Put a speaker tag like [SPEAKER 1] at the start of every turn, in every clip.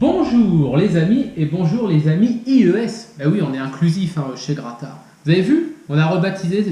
[SPEAKER 1] Bonjour les amis et bonjour les amis IES. Ben oui, on est inclusif chez Grattard. Vous avez vu?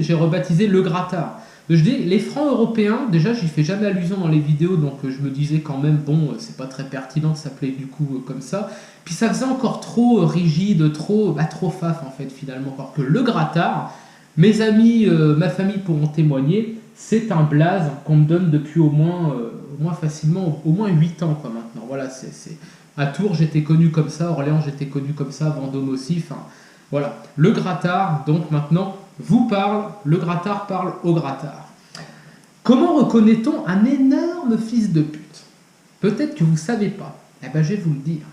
[SPEAKER 1] J'ai rebaptisé le Grattard. Je dis les francs européens, déjà j'y fais jamais allusion dans les vidéos, donc je me disais quand même, bon, c'est pas très pertinent de s'appeler du coup comme ça. Puis ça faisait encore trop rigide, trop faf en fait finalement. Alors que le Grattard, mes amis, ma famille pourront témoigner, c'est un blaze qu'on me donne depuis au moins facilement, au moins 8 ans quoi maintenant. Voilà, à Tours, j'étais connu comme ça, Orléans, j'étais connu comme ça, Vendôme aussi, enfin, voilà. Le Grattard, donc maintenant, vous parle, le Grattard parle au Grattard. Comment reconnaît-on un énorme fils de pute? Peut-être que vous ne savez pas. Eh ben, je vais vous le dire.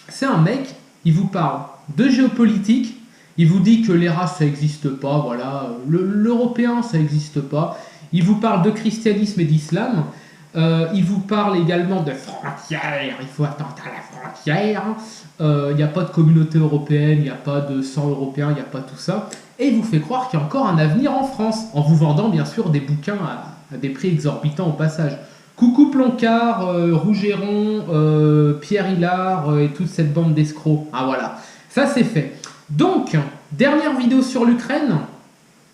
[SPEAKER 1] C'est un mec, il vous parle de géopolitique, il vous dit que les races, ça n'existe pas, voilà, l'européen, ça n'existe pas. Il vous parle de christianisme et d'islam. Il vous parle également de frontières, il faut attendre à la frontière, il n'y a pas de communauté européenne, il n'y a pas de sang européen, il n'y a pas tout ça. Et il vous fait croire qu'il y a encore un avenir en France, en vous vendant bien sûr des bouquins à des prix exorbitants au passage. Coucou Plancard, Rougeron, Pierre Hillard et toute cette bande d'escrocs. Ah voilà, ça c'est fait. Donc, dernière vidéo sur l'Ukraine.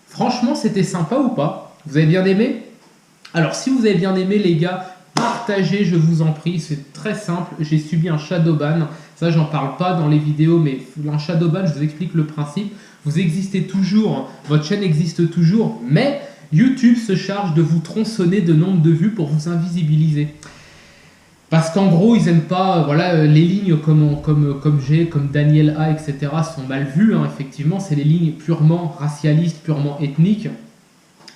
[SPEAKER 1] Franchement, c'était sympa ou pas? Vous avez bien aimé? Alors, si vous avez bien aimé, les gars, partagez, je vous en prie. C'est très simple. J'ai subi un shadow ban. Ça, j'en parle pas dans les vidéos, mais un shadow ban, je vous explique le principe. Vous existez toujours, votre chaîne existe toujours, mais YouTube se charge de vous tronçonner de nombre de vues pour vous invisibiliser. Parce qu'en gros, ils n'aiment pas, voilà, les lignes comme Daniel A, etc. sont mal vues. Hein, effectivement, c'est les lignes purement racialistes, purement ethniques,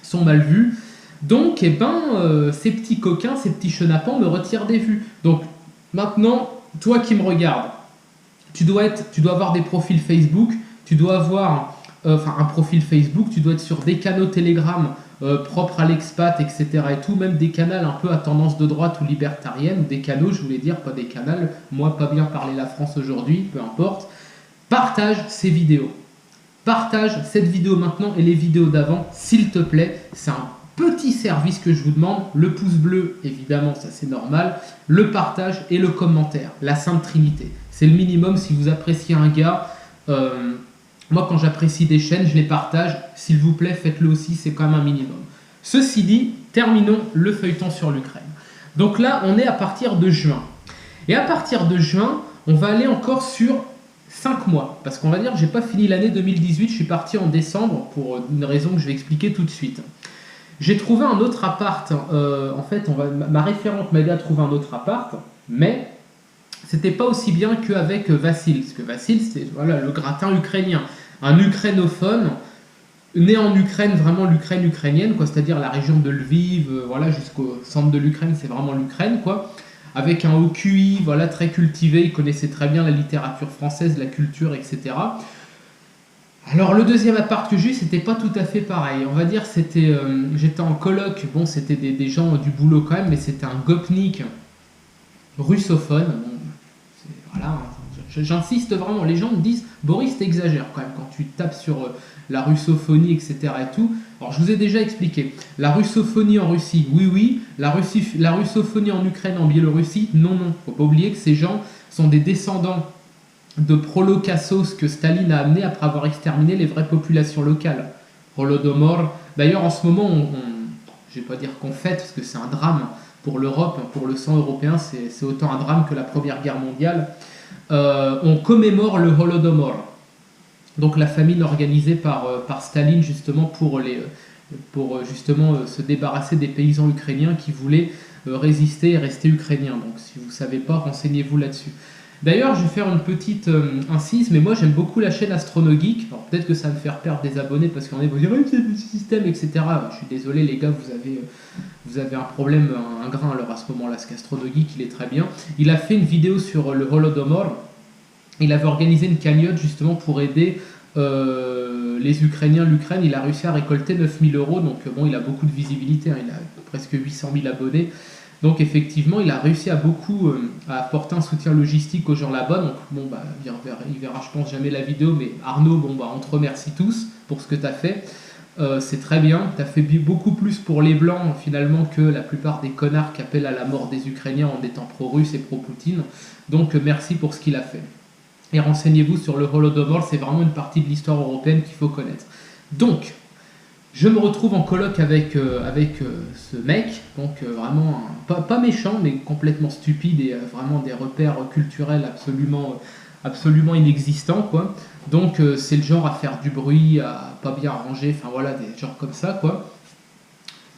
[SPEAKER 1] sont mal vues. Donc, ces petits coquins, ces petits chenapans me retirent des vues. Donc, maintenant, toi qui me regardes, tu dois avoir des profils Facebook, tu dois avoir un profil Facebook, tu dois être sur des canaux Telegram propres à l'expat, etc. et tout, même des canaux un peu à tendance de droite ou libertarienne, ou des canaux, je voulais dire, pas des canaux, moi pas bien parler la France aujourd'hui, peu importe. Partage ces vidéos. Partage cette vidéo maintenant et les vidéos d'avant, s'il te plaît. C'est un petit service que je vous demande, le pouce bleu, évidemment, ça c'est normal, le partage et le commentaire, la Sainte Trinité. C'est le minimum si vous appréciez un gars. Moi, quand j'apprécie des chaînes, je les partage. S'il vous plaît, faites-le aussi, c'est quand même un minimum. Ceci dit, terminons le feuilleton sur l'Ukraine. Donc là, on est à partir de juin. Et à partir de juin, on va aller encore sur 5 mois. Parce qu'on va dire, j'ai pas fini l'année 2018, je suis parti en décembre pour une raison que je vais expliquer tout de suite. J'ai trouvé un autre appart. En fait, ma référente m'a aidé à trouver un autre appart, mais c'était pas aussi bien qu'avec Vassil. Parce que Vassil, c'est voilà, le gratin ukrainien. Un ukrainophone, né en Ukraine, vraiment l'Ukraine ukrainienne, quoi, c'est-à-dire la région de Lviv, voilà, jusqu'au centre de l'Ukraine, c'est vraiment l'Ukraine, quoi. Avec un haut QI, voilà, très cultivé, il connaissait très bien la littérature française, la culture, etc. Alors le deuxième appart que j'ai eu, c'était pas tout à fait pareil. On va dire j'étais en coloc, bon c'était des gens du boulot quand même, mais c'était un gopnik russophone. Bon, voilà, j'insiste vraiment, les gens me disent, Boris t'exagères quand même quand tu tapes sur la russophonie, etc. et tout. Alors je vous ai déjà expliqué, la russophonie en Russie, oui, la russophonie en Ukraine, en Biélorussie, non. Faut pas oublier que ces gens sont des descendants de Prolokassos que Staline a amené après avoir exterminé les vraies populations locales. Holodomor. D'ailleurs, en ce moment, je ne vais pas dire qu'on fête, parce que c'est un drame pour l'Europe, pour le sang européen, c'est autant un drame que la Première Guerre mondiale. On commémore le Holodomor. Donc la famine organisée par Staline justement pour justement se débarrasser des paysans ukrainiens qui voulaient résister et rester ukrainiens. Donc si vous ne savez pas, renseignez-vous là-dessus. D'ailleurs, je vais faire une petite incise, mais moi j'aime beaucoup la chaîne AstronoGeek. Alors peut-être que ça va me faire perdre des abonnés parce qu'on est vous dire c'est le système, etc. Je suis désolé les gars, vous avez un problème, un grain alors à ce moment-là, parce qu'AstronoGeek il est très bien. Il a fait une vidéo sur le Holodomor. Il avait organisé une cagnotte justement pour aider les Ukrainiens, l'Ukraine. Il a réussi à récolter 9000 €, donc bon, il a beaucoup de visibilité, hein, il a presque 800 000 abonnés. Donc effectivement, il a réussi à apporter un soutien logistique aux gens là-bas. Donc bon, il verra, je pense, jamais la vidéo, mais Arnaud, bon, on te remercie tous pour ce que tu as fait. c'est très bien, tu as fait beaucoup plus pour les Blancs finalement que la plupart des connards qui appellent à la mort des Ukrainiens en étant pro-russe et pro-Poutine. Donc merci pour ce qu'il a fait. Et renseignez-vous sur le Holodomor, c'est vraiment une partie de l'histoire européenne qu'il faut connaître. Donc, je me retrouve en coloc avec ce mec, donc vraiment pas méchant, mais complètement stupide et vraiment des repères culturels absolument inexistants, quoi. Donc c'est le genre à faire du bruit, à pas bien ranger, enfin voilà, des genres comme ça, quoi.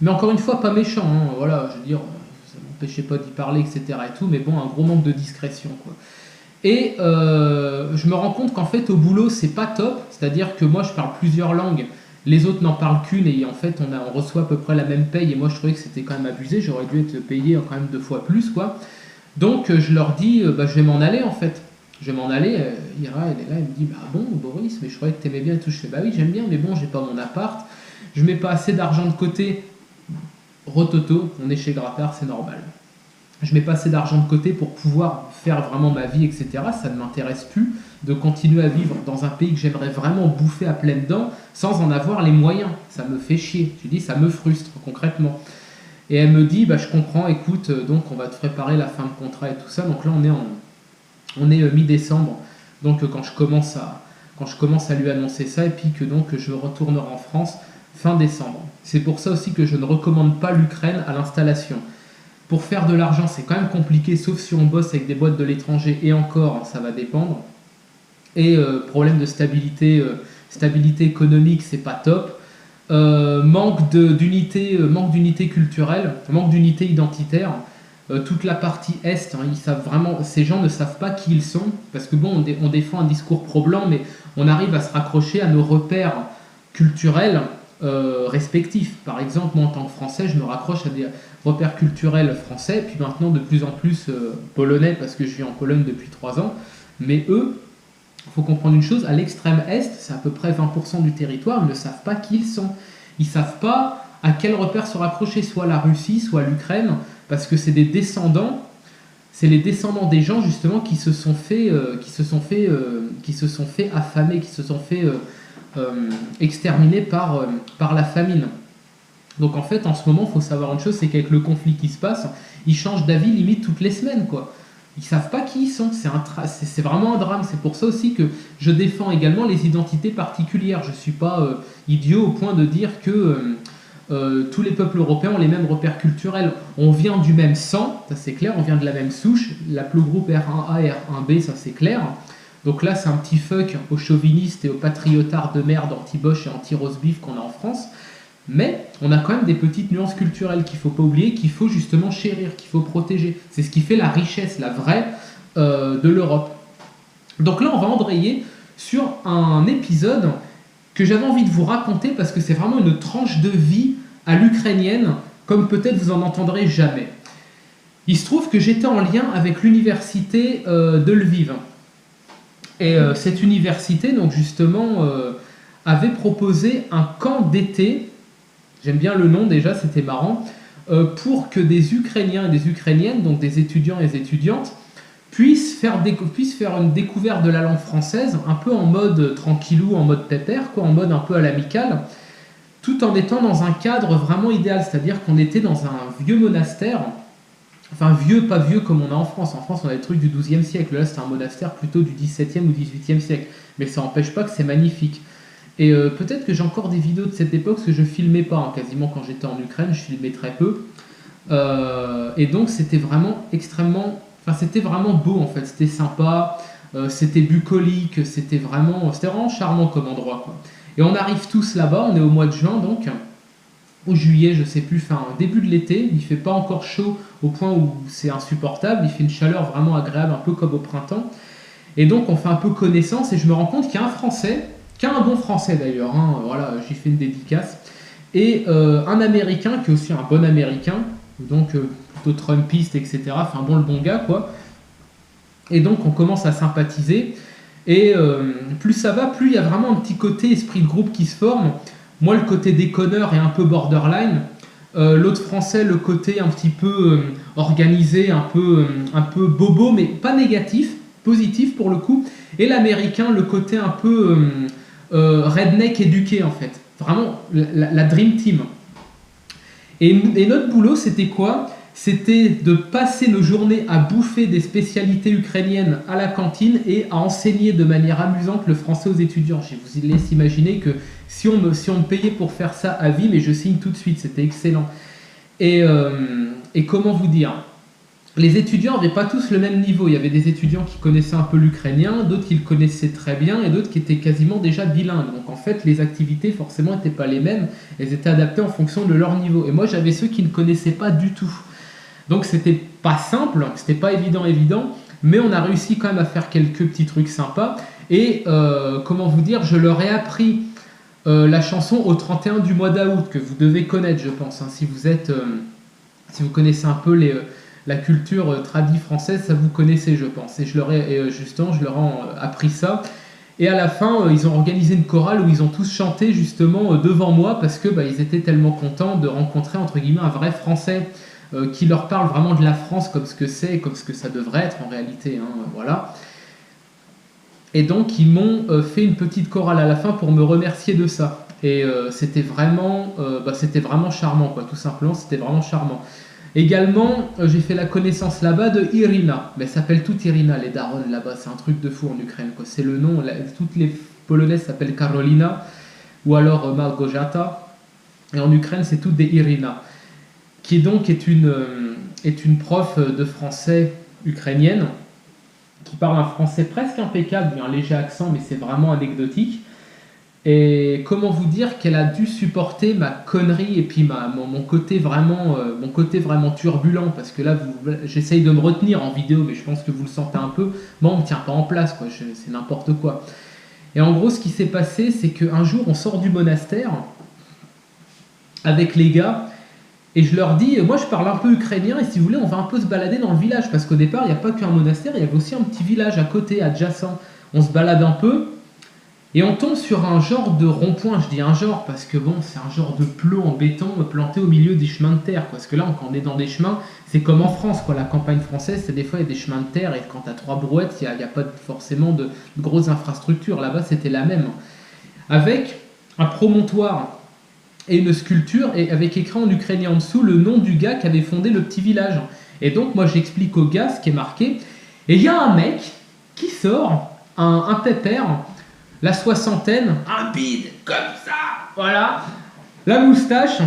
[SPEAKER 1] Mais encore une fois, pas méchant, hein, voilà, je veux dire, ça m'empêchait pas d'y parler, etc. et tout, mais bon, un gros manque de discrétion, quoi. Et je me rends compte qu'en fait, au boulot, c'est pas top, c'est-à-dire que moi, je parle plusieurs langues. Les autres n'en parlent qu'une et en fait on reçoit à peu près la même paye et moi je trouvais que c'était quand même abusé, j'aurais dû être payé quand même 2 fois plus quoi. Donc je leur dis je vais m'en aller en fait. Je vais m'en aller, Ira elle est là, elle me dit bah bon Boris mais je croyais que t'aimais bien et tout. Je fais bah oui j'aime bien mais bon j'ai pas mon appart, je mets pas assez d'argent de côté. Rototo, on est chez Grattard, c'est normal. Je mets pas assez d'argent de côté pour pouvoir faire vraiment ma vie, etc. Ça ne m'intéresse plus de continuer à vivre dans un pays que j'aimerais vraiment bouffer à pleines dents sans en avoir les moyens. Ça me fait chier. Je dis, ça me frustre concrètement. Et elle me dit, bah, je comprends, écoute, donc on va te préparer la fin de contrat et tout ça. Donc là, on est mi-décembre. Donc quand je commence à lui annoncer ça et puis que donc je retournerai en France fin décembre. C'est pour ça aussi que je ne recommande pas l'Ukraine à l'installation. Pour faire de l'argent, c'est quand même compliqué, sauf si on bosse avec des boîtes de l'étranger, et encore, ça va dépendre. Et problème de stabilité économique, c'est pas top. Manque d'unité culturelle, manque d'unité identitaire. Toute la partie Est, hein, ils savent vraiment, ces gens ne savent pas qui ils sont, parce que bon, on défend un discours pro-blanc, mais on arrive à se raccrocher à nos repères culturels respectifs. Par exemple, moi en tant que Français, je me raccroche à des repères culturels français, puis maintenant de plus en plus polonais, parce que je vis en Pologne depuis 3 ans. Mais eux, il faut comprendre une chose, à l'extrême Est, c'est à peu près 20% du territoire, ils ne savent pas qui ils sont. Ils ne savent pas à quel repère se raccrocher, soit la Russie, soit l'Ukraine, parce que c'est les descendants des gens justement qui se sont fait affamer, qui se sont fait exterminer par la famine. Donc en fait, en ce moment, il faut savoir une chose, c'est qu'avec le conflit qui se passe, ils changent d'avis limite toutes les semaines, quoi. Ils savent pas qui ils sont, c'est vraiment un drame. C'est pour ça aussi que je défends également les identités particulières. Je suis pas idiot au point de dire que tous les peuples européens ont les mêmes repères culturels. On vient du même sang, ça c'est clair, on vient de la même souche, l'aplogroupe R1A, R1B, ça c'est clair. Donc là, c'est un petit fuck aux chauvinistes et aux patriotards de merde anti-Bosch et anti-Rosebif qu'on a en France. Mais on a quand même des petites nuances culturelles qu'il ne faut pas oublier, qu'il faut justement chérir, qu'il faut protéger. C'est ce qui fait la richesse, la vraie, de l'Europe. Donc là, on va embrayer sur un épisode que j'avais envie de vous raconter parce que c'est vraiment une tranche de vie à l'ukrainienne, comme peut-être vous en entendrez jamais. Il se trouve que j'étais en lien avec l'université de Lviv. Et cette université, donc justement, avait proposé un camp d'été. J'aime bien le nom déjà, c'était marrant, pour que des Ukrainiens et des Ukrainiennes, donc des étudiants et des étudiantes, puissent faire une découverte de la langue française, un peu en mode tranquillou, en mode pépère, quoi, en mode un peu à l'amical, tout en étant dans un cadre vraiment idéal, c'est-à-dire qu'on était dans un vieux monastère, enfin vieux, pas vieux comme on a en France. En France, on a des trucs du XIIe siècle, là c'est un monastère plutôt du XVIIe ou XVIIIe siècle, mais ça n'empêche pas que c'est magnifique. Et peut-être que j'ai encore des vidéos de cette époque, parce que je filmais pas, hein, quasiment quand j'étais en Ukraine, je filmais très peu. Et donc c'était vraiment c'était vraiment beau en fait, c'était sympa, c'était bucolique, c'était vraiment charmant comme endroit, quoi. Et on arrive tous là-bas, on est au mois de juin donc, ou juillet, je sais plus, enfin début de l'été, il fait pas encore chaud au point où c'est insupportable, il fait une chaleur vraiment agréable, un peu comme au printemps. Et donc on fait un peu connaissance et je me rends compte qu'il y a un Français, qui est un bon Français d'ailleurs, hein, voilà, j'y fais une dédicace, et un Américain qui est aussi un bon Américain, donc plutôt Trumpiste, etc. Enfin bon, le bon gars, quoi. Et donc on commence à sympathiser, et plus ça va, plus il y a vraiment un petit côté esprit de groupe qui se forme. Moi, le côté déconneur est un peu borderline, l'autre Français, le côté un petit peu organisé, un peu bobo, mais pas négatif, positif pour le coup, et l'Américain, le côté un peu redneck éduqué en fait. vraiment la Dream Team. Et notre boulot, c'était quoi? C'était de passer nos journées à bouffer des spécialités ukrainiennes à la cantine et à enseigner de manière amusante le français aux étudiants. Je vous laisse imaginer que si on me payait pour faire ça à vie, mais je signe tout de suite, c'était excellent. Et comment vous dire? Les étudiants n'avaient pas tous le même niveau. Il y avait des étudiants qui connaissaient un peu l'ukrainien, d'autres qui le connaissaient très bien et d'autres qui étaient quasiment déjà bilingues. Donc en fait, les activités forcément n'étaient pas les mêmes. Elles étaient adaptées en fonction de leur niveau. Et moi, j'avais ceux qui ne connaissaient pas du tout. Donc c'était pas simple, c'était pas évident, mais on a réussi quand même à faire quelques petits trucs sympas. Et comment vous dire, je leur ai appris la chanson au 31 du mois d'août, que vous devez connaître, je pense. Hein, si vous connaissez un peu la culture tradie française, ça vous connaissez, je pense. Et je leur ai appris ça. Et à la fin, ils ont organisé une chorale où ils ont tous chanté justement devant moi parce que ils étaient tellement contents de rencontrer entre guillemets un vrai Français qui leur parle vraiment de la France comme ce que c'est, comme ce que ça devrait être en réalité. Hein, voilà. Et donc ils m'ont fait une petite chorale à la fin pour me remercier de ça. Et c'était vraiment charmant, quoi, tout simplement, c'était vraiment charmant. Également, j'ai fait la connaissance là-bas de Irina. Mais elles s'appellent toutes Irina, les darons là-bas, c'est un truc de fou en Ukraine, quoi. C'est le nom, toutes les Polonaises s'appellent Karolina ou alors Małgorzata. Et en Ukraine, c'est toutes des Irina, qui donc est une prof de français ukrainienne, qui parle un français presque impeccable, il y a un léger accent, mais c'est vraiment anecdotique. Et comment vous dire qu'elle a dû supporter ma connerie et puis mon côté vraiment turbulent, parce que là j'essaye de me retenir en vidéo, mais je pense que vous le sentez un peu. Moi on me tient pas en place, quoi. C'est n'importe quoi. Et en gros ce qui s'est passé, c'est qu'un jour on sort du monastère avec les gars et je leur dis, moi je parle un peu ukrainien et si vous voulez on va un peu se balader dans le village, parce qu'au départ il n'y a pas qu'un monastère, il y avait aussi un petit village à côté, adjacent. On se balade un peu. Et on tombe sur un genre de rond-point, je dis un genre parce que bon, c'est un genre de plot en béton planté au milieu des chemins de terre, quoi. Parce que là, quand on est dans des chemins, c'est comme en France, quoi. La campagne française, c'est des fois il y a des chemins de terre et quand tu as 3 brouettes, il n'y a pas forcément de grosses infrastructures. Là-bas, c'était la même. Avec un promontoire et une sculpture et avec écrit en ukrainien en dessous le nom du gars qui avait fondé le petit village. Et donc, moi, j'explique au gars ce qui est marqué. Et il y a un mec qui sort, un pépère, la soixantaine, un bide comme ça, voilà, la moustache,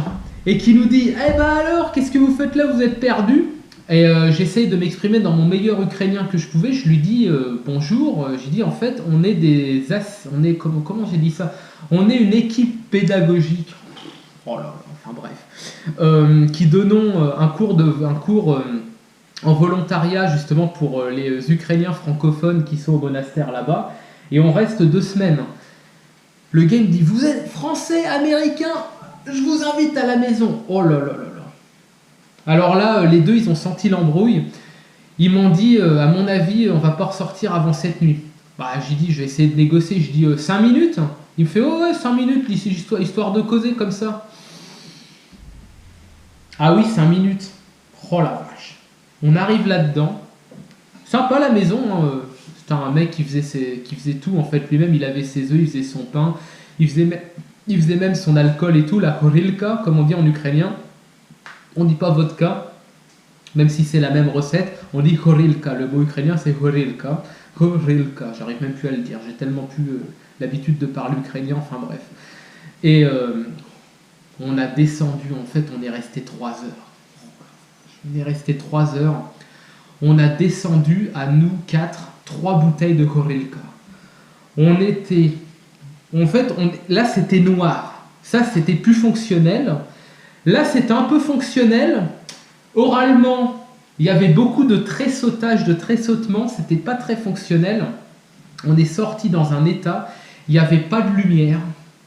[SPEAKER 1] et qui nous dit eh ben alors, qu'est-ce que vous faites là, vous êtes perdu? Et j'essaye de m'exprimer dans mon meilleur ukrainien que je pouvais. Je lui dis bonjour, j'ai dit en fait on est comment j'ai dit ça, on est une équipe pédagogique, oh là là, enfin bref, qui donnons un cours en volontariat justement pour les Ukrainiens francophones qui sont au monastère là-bas. Et on reste 2 semaines. Le gars me dit, vous êtes français, américain, je vous invite à la maison. Oh là là là là. Alors là, les deux, ils ont senti l'embrouille. Ils m'ont dit, à mon avis, on va pas ressortir avant cette nuit. J'ai dit, je vais essayer de négocier. Je dis, 5 minutes? Il me fait, oh ouais, 5 minutes, histoire de causer comme ça. Ah oui, 5 minutes. Oh la vache. On arrive là-dedans. Sympa la maison, hein. C'était un mec qui faisait tout en fait lui-même. Il avait ses œufs, il faisait son pain, il faisait même son alcool et tout, la horilka comme on dit en ukrainien. On dit pas vodka, même si c'est la même recette, on dit horilka. Le mot ukrainien c'est horilka. Horilka, j'arrive même plus à le dire, j'ai tellement plus l'habitude de parler ukrainien, enfin bref. Et on a descendu, en fait on est resté 3 heures. On a descendu à nous 4 3 bouteilles de horilka. Là c'était noir, ça c'était plus fonctionnel. Là c'était un peu fonctionnel. Oralement, il y avait beaucoup de tressautage, de tressautement, c'était pas très fonctionnel. On est sorti dans un état, il n'y avait pas de lumière,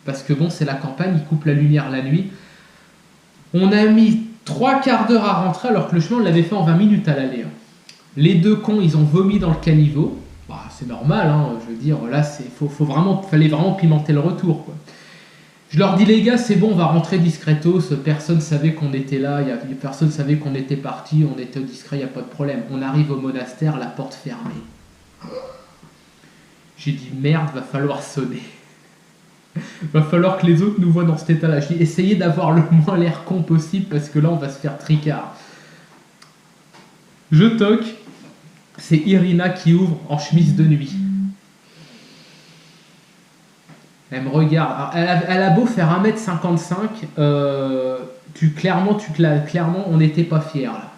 [SPEAKER 1] parce que bon, c'est la campagne, ils coupent la lumière la nuit. On a mis 3 quarts d'heure à rentrer, alors que le chemin, on l'avait fait en 20 minutes à l'aller. Les deux cons, ils ont vomi dans le caniveau. C'est normal, hein, je veux dire, là, fallait vraiment pimenter le retour, quoi. Je leur dis, les gars, c'est bon, on va rentrer discretos, personne savait qu'on était là, personne savait qu'on était parti, on était discret, il n'y a pas de problème. On arrive au monastère, la porte fermée. J'ai dit, merde, va falloir sonner. Va falloir que les autres nous voient dans cet état-là. Je dis, essayez d'avoir le moins l'air con possible parce que là, on va se faire tricard. Je toque. C'est Irina qui ouvre en chemise de nuit. Elle me regarde. Alors, elle a beau faire 1m55, clairement, on n'était pas fiers là.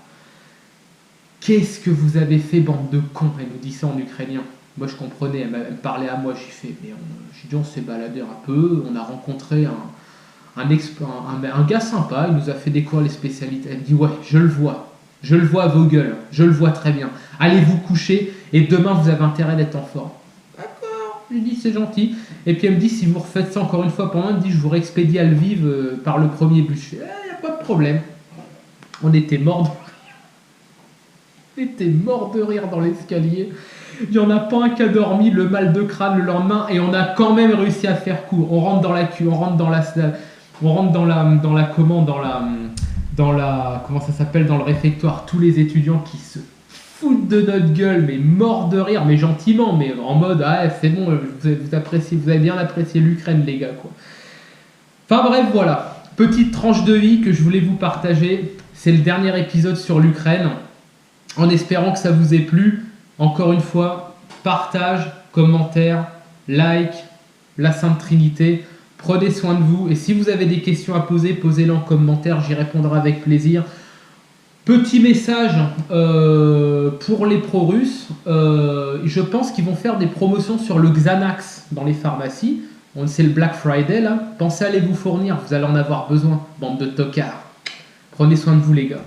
[SPEAKER 1] Qu'est-ce que vous avez fait, bande de cons? Elle nous dit ça en ukrainien. Moi, je comprenais, elle me parlait à moi, j'ai fait, mais j'ai dit, on s'est baladé un peu, on a rencontré un gars sympa, il nous a fait découvrir les spécialités. Elle me dit, ouais, je le vois à vos gueules, je le vois très bien. Allez vous coucher, et demain, vous avez intérêt d'être en forme. D'accord, je lui dis, c'est gentil. Et puis elle me dit, si vous refaites ça encore une fois pendant, elle me dit, je vous réexpédie à Lviv par le premier bus. Je fais, il n'y a pas de problème. On était morts de rire. On était morts de rire dans l'escalier. Il n'y en a pas un qui a dormi, le mal de crâne le lendemain, et on a quand même réussi à faire court. On rentre dans la queue, on rentre dans la comment ça s'appelle, dans le réfectoire, tous les étudiants qui se foutent de notre gueule, mais morts de rire, mais gentiment, mais en mode, ah c'est bon, vous avez bien apprécié l'Ukraine, les gars, quoi. Enfin bref, voilà, petite tranche de vie que je voulais vous partager. C'est le dernier épisode sur l'Ukraine, en espérant que ça vous ait plu. Encore une fois, partage, commentaire, like, la Sainte Trinité. Prenez soin de vous. Et si vous avez des questions à poser, posez-les en commentaire. J'y répondrai avec plaisir. Petit message pour les pro-russes. Je pense qu'ils vont faire des promotions sur le Xanax dans les pharmacies. C'est le Black Friday là. Pensez à aller vous fournir. Vous allez en avoir besoin, bande de tocards. Prenez soin de vous les gars.